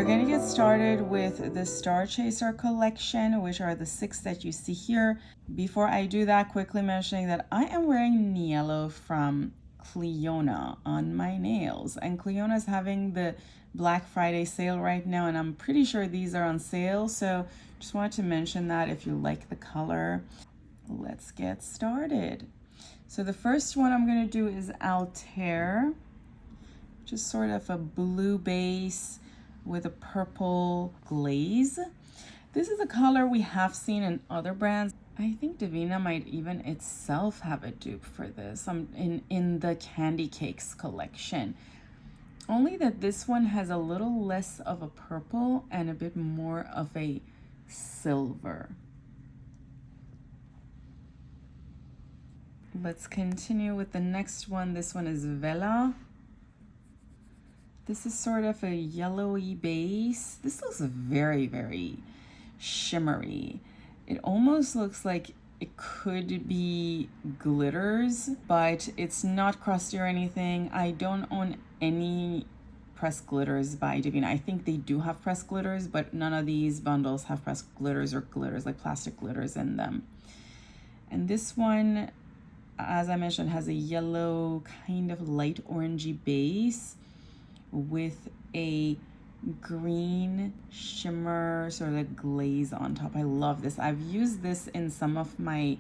we're going to get started with the Star Chaser collection, which are the 6 that you see here. Before I do that, quickly mentioning that I am wearing yellow from Cleona on my nails, and Cleona is having the Black Friday sale right now, and I'm pretty sure these are on sale, so just wanted to mention that if you like the color. Let's get started. So the first one I'm going to do is Altair, just sort of a blue base with a purple glaze. This is a color we have seen in other brands. I think Devinah might even itself have a dupe for this in the Candy Cakes collection. Only that this one has a little less of a purple and a bit more of a silver. Let's continue with the next one. This one is Vela. This is sort of a yellowy base. This looks very, very shimmery. It almost looks like it could be glitters, but it's not crusty or anything. I don't own any pressed glitters by Devinah. I think they do have pressed glitters, but none of these bundles have pressed glitters or glitters, like plastic glitters in them. And this one, as I mentioned, has a yellow, kind of light orangey base with a green shimmer sort of like glaze on top. I love this. I've used this in some of my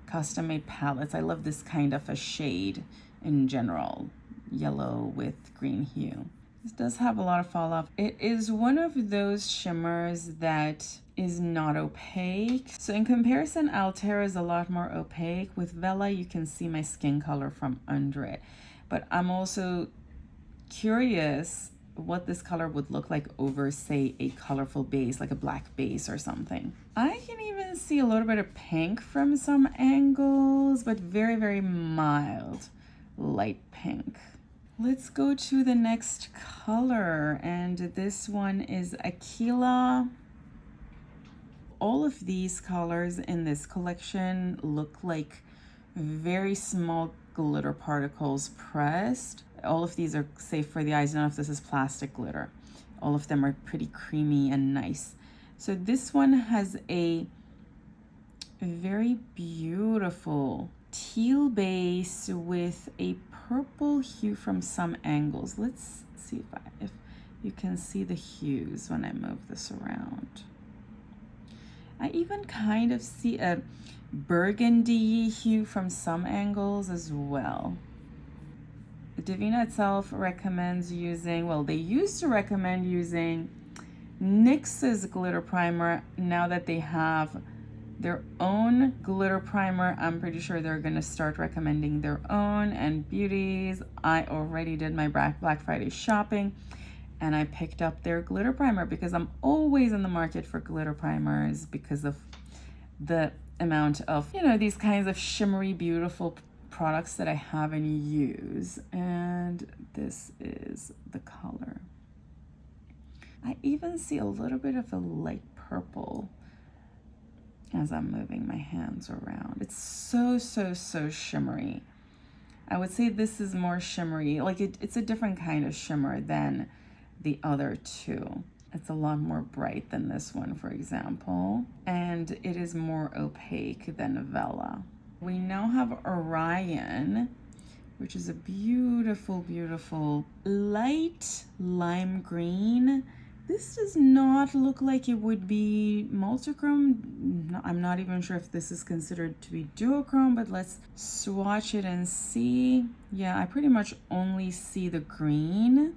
custom made palettes. I love this kind of a shade in general, yellow with green hue. This does have a lot of fall off. It is one of those shimmers that is not opaque. So in comparison, Altair is a lot more opaque. With Vela, you can see my skin color from under it. But I'm also curious what this color would look like over, say, a colorful base, like a black base or something. I can even see a little bit of pink from some angles, but very, very mild light pink. Let's go to the next color, and this one is Aquila. All of these colors in this collection look like very small glitter particles pressed. All of these are safe for the eyes. None of this is plastic glitter. All of them are pretty creamy and nice. So this one has a very beautiful teal base with a purple hue from some angles. Let's see if you can see the hues when I move this around. I even kind of see a burgundy hue from some angles as well. Devinah itself recommends using, well, they used to recommend using NYX's glitter primer. Now that they have their own glitter primer, I'm pretty sure they're going to start recommending their own. And Beauties, I already did my Black Friday shopping and I picked up their glitter primer because I'm always in the market for glitter primers because of the amount of, these kinds of shimmery, beautiful products that I have and use. And this is the color. I even see a little bit of a light purple as I'm moving my hands around. It's so, so, so shimmery. I would say this is more shimmery. Like it's a different kind of shimmer than the other two. It's a lot more bright than this one, for example. And it is more opaque than Vela. We now have Orion, which is a beautiful, beautiful light lime green. This does not look like it would be multichrome. I'm not even sure if this is considered to be duochrome, but let's swatch it and see. Yeah, I pretty much only see the green,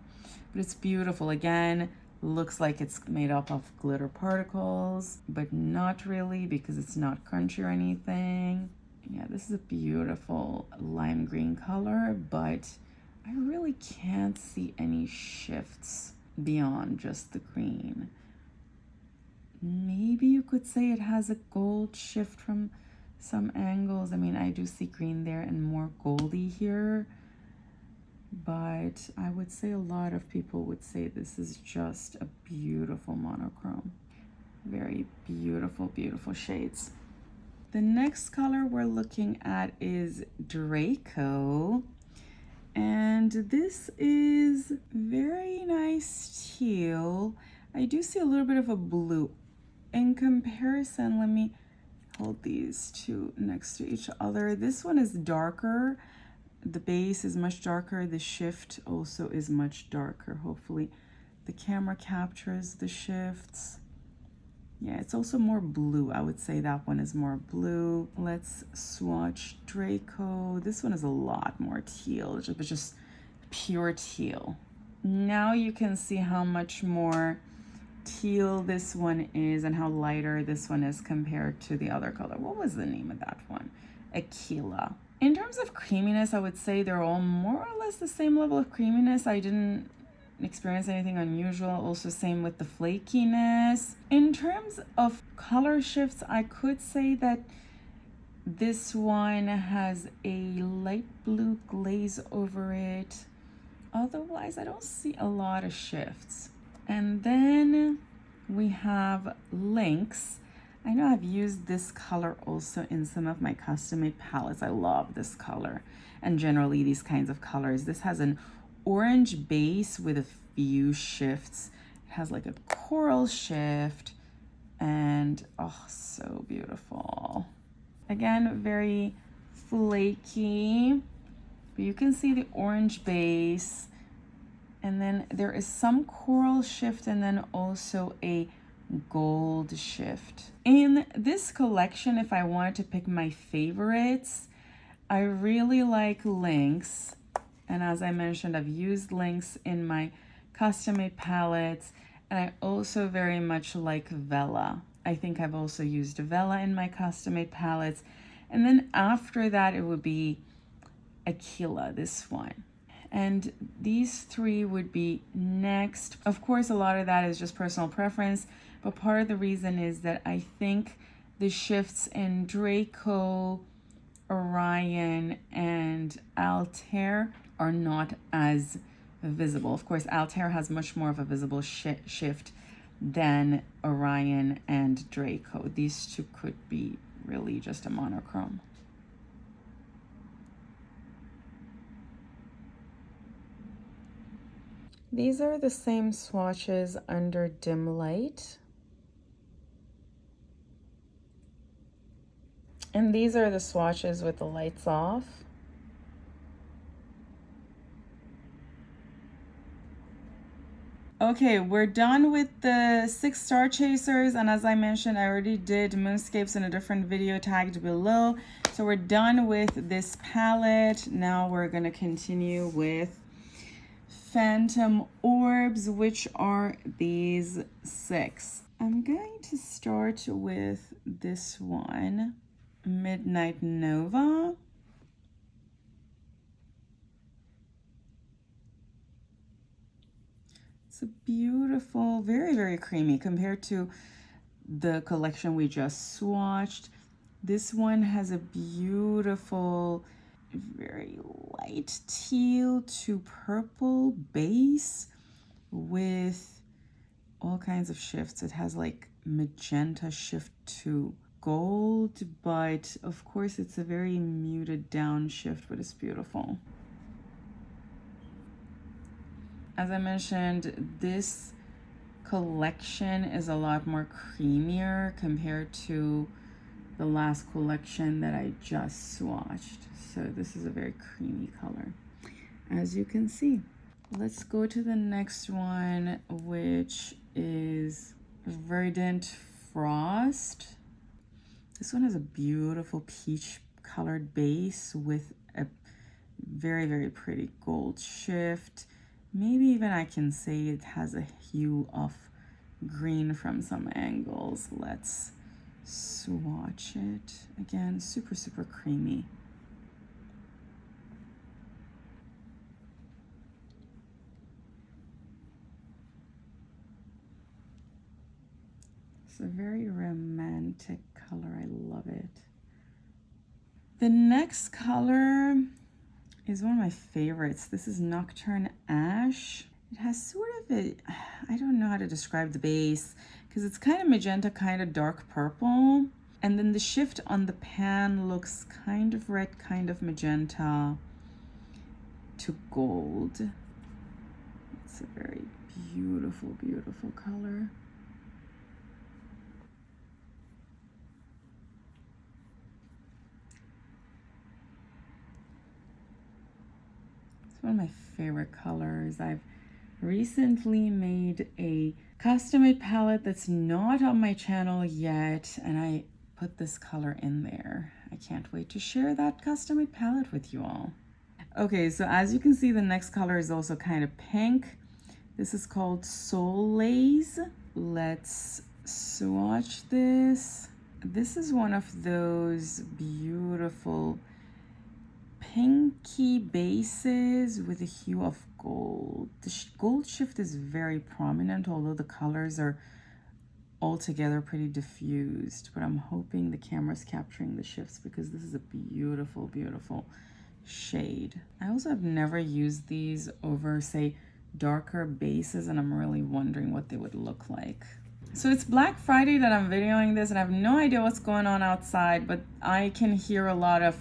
but it's beautiful. Again, looks like it's made up of glitter particles, but not really because it's not crunchy or anything. Yeah, this is a beautiful lime green color, but I really can't see any shifts beyond just the green. Maybe you could say it has a gold shift from some angles. I mean, I do see green there and more goldy here, but I would say a lot of people would say this is just a beautiful monochrome. Very beautiful, beautiful shades. The next color we're looking at is Draco. And this is very nice teal. I do see a little bit of a blue. In comparison, let me hold these two next to each other. This one is darker. The base is much darker. The shift also is much darker. Hopefully the camera captures the shifts. Yeah, it's also more blue. I would say that one is more blue. Let's swatch Draco. This one is a lot more teal, but just pure teal. Now you can see how much more teal this one is and how lighter this one is compared to the other color. What was the name of that one? Aquila. In terms of creaminess, I would say they're all more or less the same level of creaminess. I didn't experience anything unusual. Also same with the flakiness. In terms of color shifts, I could say that this one has a light blue glaze over it. Otherwise, I don't see a lot of shifts. And then we have Lynx. I know I've used this color also in some of my custom-made palettes. I love this color and generally these kinds of colors. This has an orange base with a few shifts. It has like a coral shift and oh, so beautiful. Again, very flaky, but you can see the orange base. And then there is some coral shift and then also a gold shift. In this collection, if I wanted to pick my favorites, I really like Lynx. And as I mentioned, I've used Lynx in my custom-made palettes. And I also very much like Vela. I think I've also used Vela in my custom-made palettes. And then after that, it would be Aquila, this one. And these three would be next. Of course, a lot of that is just personal preference, but part of the reason is that I think the shifts in Draco, Orion, and Altair are not as visible. Of course, Altair has much more of a visible shift than Orion and Draco. These two could be really just a monochrome. These are the same swatches under dim light. And these are the swatches with the lights off. Okay, we're done with the 6 star chasers, and as I mentioned, I already did moonscapes in a different video tagged below. So we're done with this palette. Now we're gonna continue with Phantom Orbs, which are these 6. I'm going to start with this one, Midnight Nova. It's a beautiful, very, very creamy compared to the collection we just swatched. This one has a beautiful, very light teal to purple base with all kinds of shifts. It has like magenta shift to gold, but of course it's a very muted down shift, but it's beautiful. As I mentioned, this collection is a lot more creamier compared to the last collection that I just swatched. So this is a very creamy color, as you can see. Let's go to the next one, which is Verdant Frost. This one has a beautiful peach colored base with a very, very pretty gold shift. Maybe even I can say it has a hue of green from some angles. Let's swatch it. Again, super, super creamy. It's a very romantic color. I love it. The next color is one of my favorites. This is Nocturne Ash. It has sort of a, I don't know how to describe the base because it's kind of magenta, kind of dark purple. And then the shift on the pan looks kind of red, kind of magenta to gold. Let's It's a very beautiful, beautiful color. It's one of my favorite colors. I've recently made a custom-made palette that's not on my channel yet, and I put this color in there. I can't wait to share that custom-made palette with you all. Okay, so as you can see, the next color is also kind of pink. This is called Soleil's. Let's swatch this. This is one of those beautiful pinky bases with a hue of gold. The gold shift is very prominent, although the colors are altogether pretty diffused, but I'm hoping the camera's capturing the shifts because this is a beautiful, beautiful shade. I also have never used these over, say, darker bases, and I'm really wondering what they would look like. So it's Black Friday that I'm videoing this, and I have no idea what's going on outside, but I can hear a lot of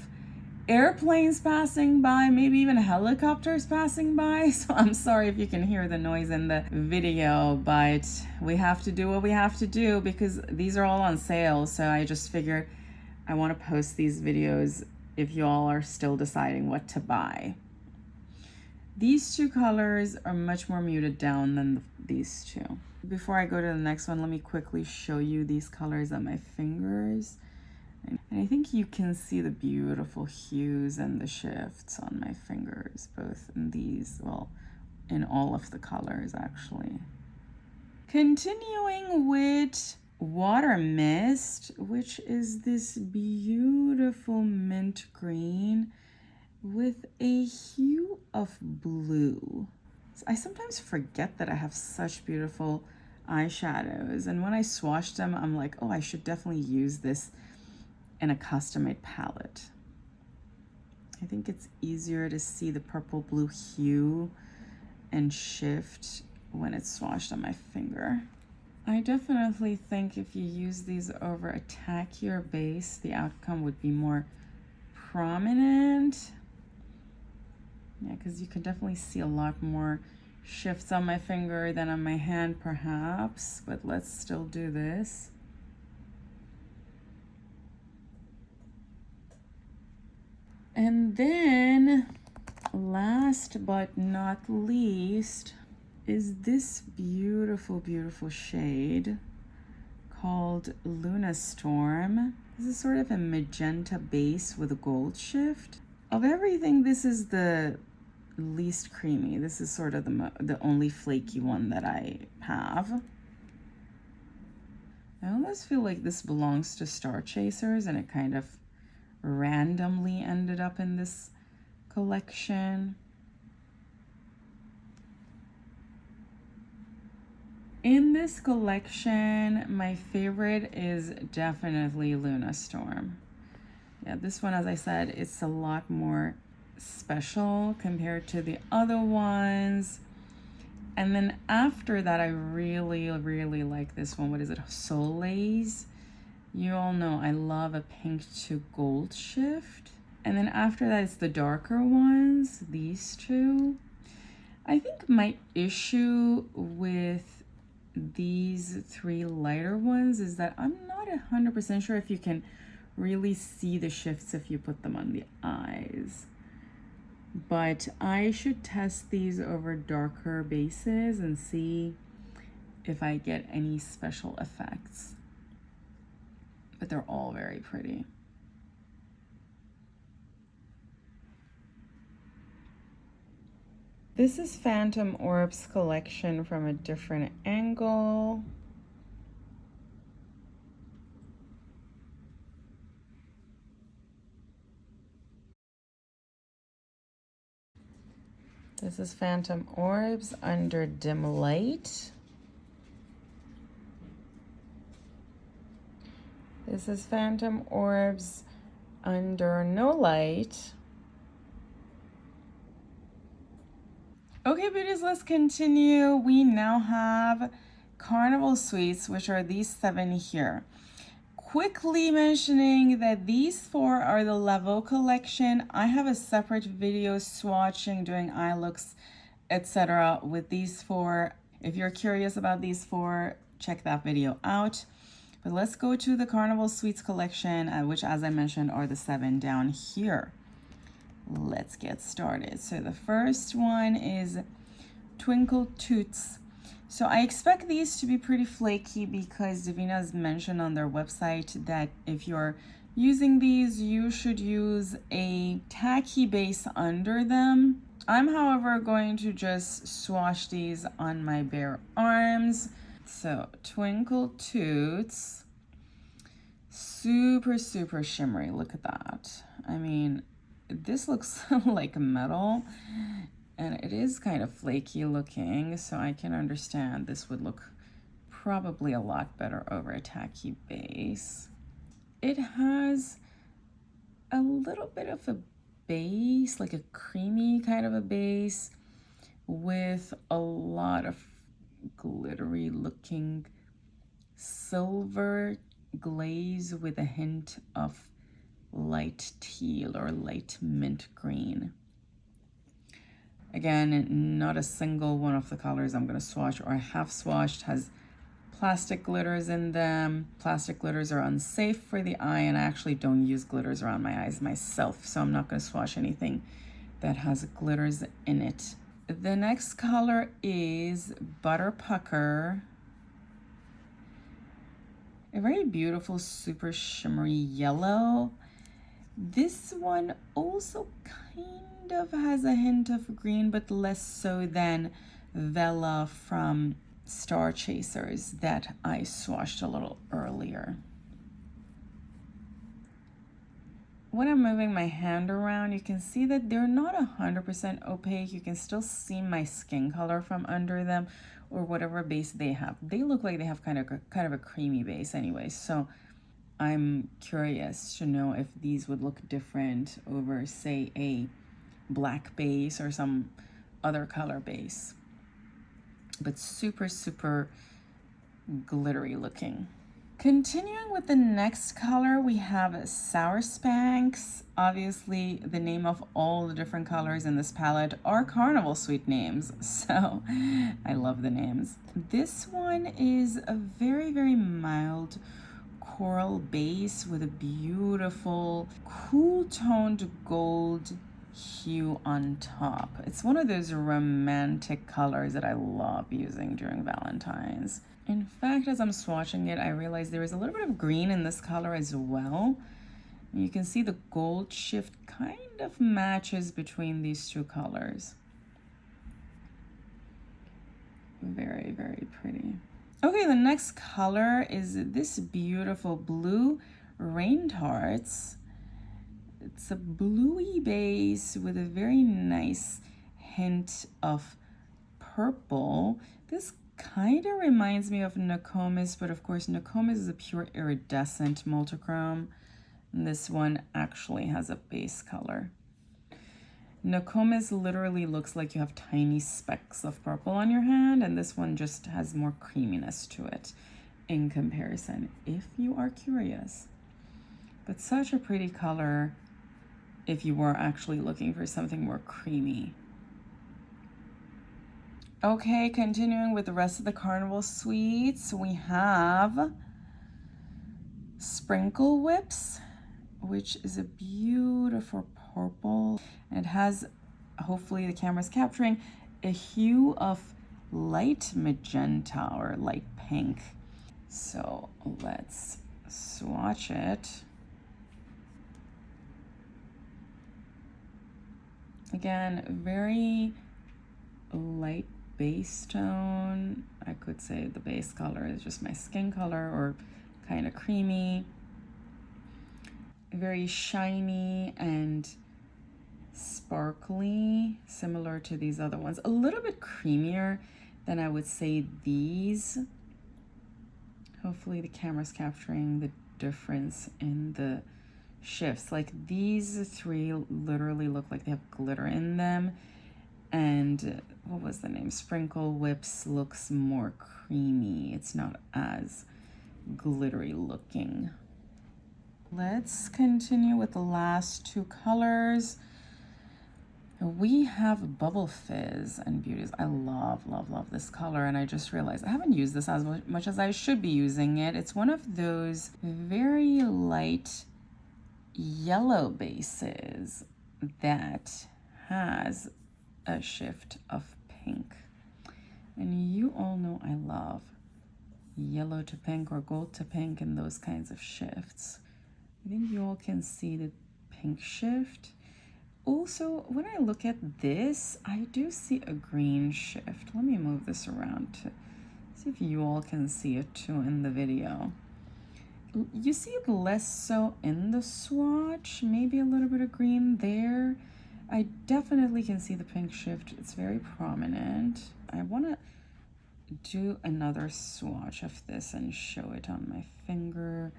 airplanes passing by, maybe even helicopters passing by. So I'm sorry if you can hear the noise in the video, but we have to do what we have to do because these are all on sale. So I just figured I want to post these videos if you all are still deciding what to buy. These two colors are much more muted down than these two. Before I go to the next one, let me quickly show you these colors on my fingers. And I think you can see the beautiful hues and the shifts on my fingers, both in these, well, in all of the colors actually. Continuing with Water Mist, which is this beautiful mint green with a hue of blue. I sometimes forget that I have such beautiful eyeshadows, and when I swatch them, I'm like, oh, I should definitely use this in a custom-made palette. I think it's easier to see the purple blue hue and shift when it's swatched on my finger. I definitely think if you use these over a tackier base, the outcome would be more prominent. Yeah, because you can definitely see a lot more shifts on my finger than on my hand perhaps, but let's still do this. And then last but not least is this beautiful, beautiful shade called Luna Storm. This is sort of a magenta base with a gold shift. Of everything, this is the least creamy. This is sort of the only flaky one that I have. I almost feel like this belongs to Star Chasers, and it kind of randomly ended up in this collection. In this collection, my favorite is definitely Luna Storm. Yeah, this one, as I said, it's a lot more special compared to the other ones. And then after that, I really, really like this one. What is it? Soleil's. You all know I love a pink to gold shift. And then after that, it's the darker ones, these two. I think my issue with these three lighter ones is that I'm not 100% sure if you can really see the shifts if you put them on the eyes. But I should test these over darker bases and see if I get any special effects. But they're all very pretty. This is Phantom Orbs collection from a different angle. This is Phantom Orbs under dim light. This is Phantom Orbs under no light. Okay, beauties, let's continue. We now have Carnival Suites, which are these 7 here. Quickly mentioning that these 4 are the Level collection. I have a separate video swatching, doing eye looks etc. with these four. If you're curious about these four, check that video out. But let's go to the Carnival Sweets collection, which, as I mentioned, are the 7 down here. Let's get started. So the first one is Twinkle Toots. So I expect these to be pretty flaky because Devinah's mentioned on their website that if you're using these, you should use a tacky base under them. I'm, however, going to just swatch these on my bare arms. So Twinkle Toots, super, super shimmery. Look at that. I mean, this looks like metal, and it is kind of flaky looking, so I can understand this would look probably a lot better over a tacky base. It has a little bit of a base, like a creamy kind of a base with a lot of glittery looking silver glaze with a hint of light teal or light mint green. Again, not a single one of the colors I'm going to swatch or have swatched has plastic glitters in them. Plastic glitters are unsafe for the eye, and I actually don't use glitters around my eyes myself, so I'm not going to swatch anything that has glitters in it. The next color is Butter Pucker. A very beautiful, super shimmery yellow. This one also kind of has a hint of green, but less so than Vela from Star Chasers that I swatched a little earlier. When I'm moving my hand around, you can see that they're not 100% opaque. You can still see my skin color from under them or whatever base they have. They look like they have kind of a creamy base anyway. So I'm curious to know if these would look different over, say, a black base or some other color base. But super, super glittery looking. Continuing with the next color, we have Sour Spanks. Obviously, the name of all the different colors in this palette are Carnival Sweet names, so I love the names. This one is a very, very mild coral base with a beautiful, cool toned gold hue on top. It's one of those romantic colors that I love using during Valentine's. In fact, as I'm swatching it, I realized there is a little bit of green in this color as well. You can see the gold shift kind of matches between these two colors. Very, very pretty. Okay, the next color is this beautiful blue Rain Tarts. It's a bluey base with a very nice hint of purple. This kind of reminds me of Nokomis, but of course Nokomis is a pure iridescent multichrome, and this one actually has a base color. Nokomis literally looks like you have tiny specks of purple on your hand, and this one just has more creaminess to it in comparison, if you are curious. But such a pretty color if you were actually looking for something more creamy. Okay, continuing with the rest of the Carnival Sweets, we have Sprinkle Whips, which is a beautiful purple. And it has, hopefully the camera's capturing, a hue of light magenta or light pink. So let's swatch it. Again, very light base tone. I could say the base color is just my skin color or kind of creamy. Very shiny and sparkly, similar to these other ones. A little bit creamier than I would say these. Hopefully the camera's capturing the difference in the shifts. Like these three literally look like they have glitter in them. And what was the name? Sprinkle Whips looks more creamy. It's not as glittery looking. Let's continue with the last two colors. We have Bubble Fizz and Beauties. I love, love, love this color, and I just realized I haven't used this as much as I should be using it. It's one of those very light yellow bases that has a shift of pink. And you all know I love yellow to pink or gold to pink and those kinds of shifts. I think you all can see the pink shift. Also, when I look at this, I do see a green shift. Let me move this around to see if you all can see it too in the video. You see it less so in the swatch, maybe a little bit of green there. I definitely can see the pink shift. It's very prominent. I want to do another swatch of this and show it on my finger,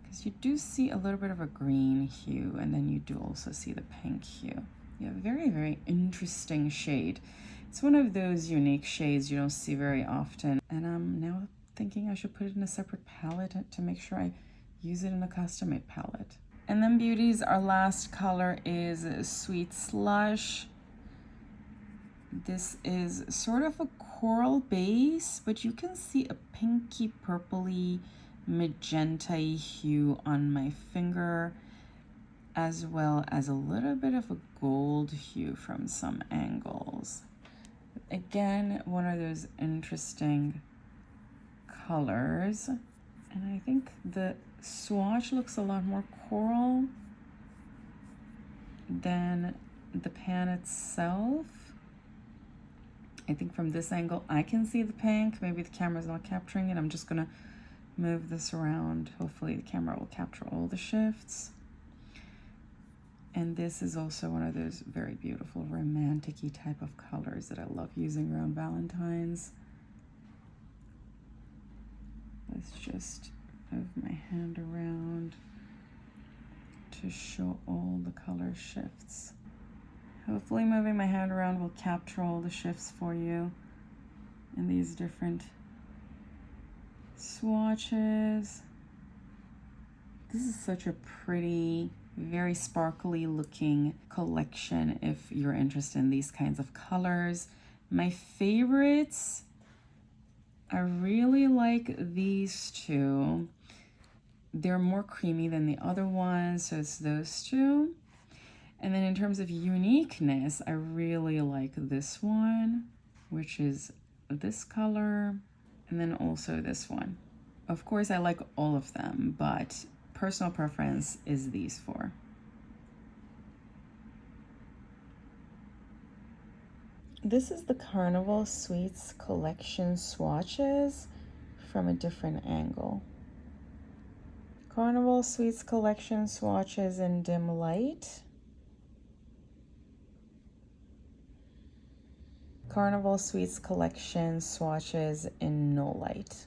because you do see a little bit of a green hue, and then you do also see the pink hue. Yeah, very, very interesting shade. It's one of those unique shades you don't see very often, and I'm now thinking I should put it in a separate palette to make sure I use it in a custom-made palette. And then Beauties, our last color is Sweet Slush. This is sort of a coral base, but you can see a pinky purpley magenta-y hue on my finger, as well as a little bit of a gold hue from some angles. Again, one of those interesting colors. And I think the swatch looks a lot more coral than the pan itself. I think from this angle I can see the pink. Maybe the camera's not capturing it. I'm just gonna move this around. Hopefully the camera will capture all the shifts. And this is also one of those very beautiful romantic-y type of colors that I love using around Valentine's. Let's just move my hand around to show all the color shifts. Hopefully moving my hand around will capture all the shifts for you in these different swatches. This is such a pretty, very sparkly looking collection if you're interested in these kinds of colors. My favorites, I really like these two. They're more creamy than the other ones, so it's those two. And then in terms of uniqueness, I really like this one, which is this color, and then also this one. Of course, I like all of them, but personal preference is these four. This is the Carnival Sweets Collection swatches from a different angle. Carnival Sweets Collection swatches in dim light. Carnival Sweets Collection swatches in no light.